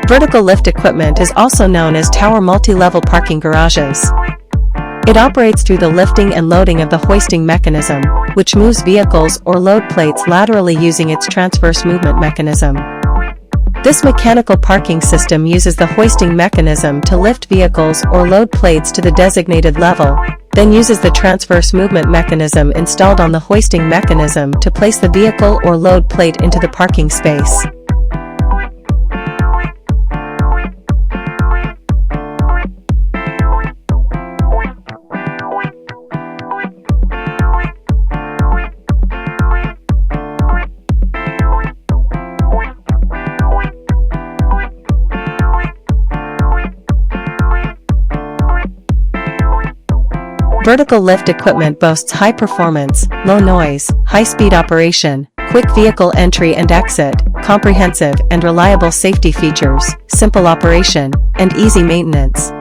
Vertical lift equipment is also known as tower multi-level parking garages. It operates through the lifting and loading of the hoisting mechanism, which moves vehicles or load plates laterally using its transverse movement mechanism. This mechanical parking system uses the hoisting mechanism to lift vehicles or load plates to the designated level, then uses the transverse movement mechanism installed on the hoisting mechanism to place the vehicle or load plate into the parking space. Vertical lift equipment boasts high performance, low noise, high-speed operation, quick vehicle entry and exit, comprehensive and reliable safety features, simple operation, and easy maintenance.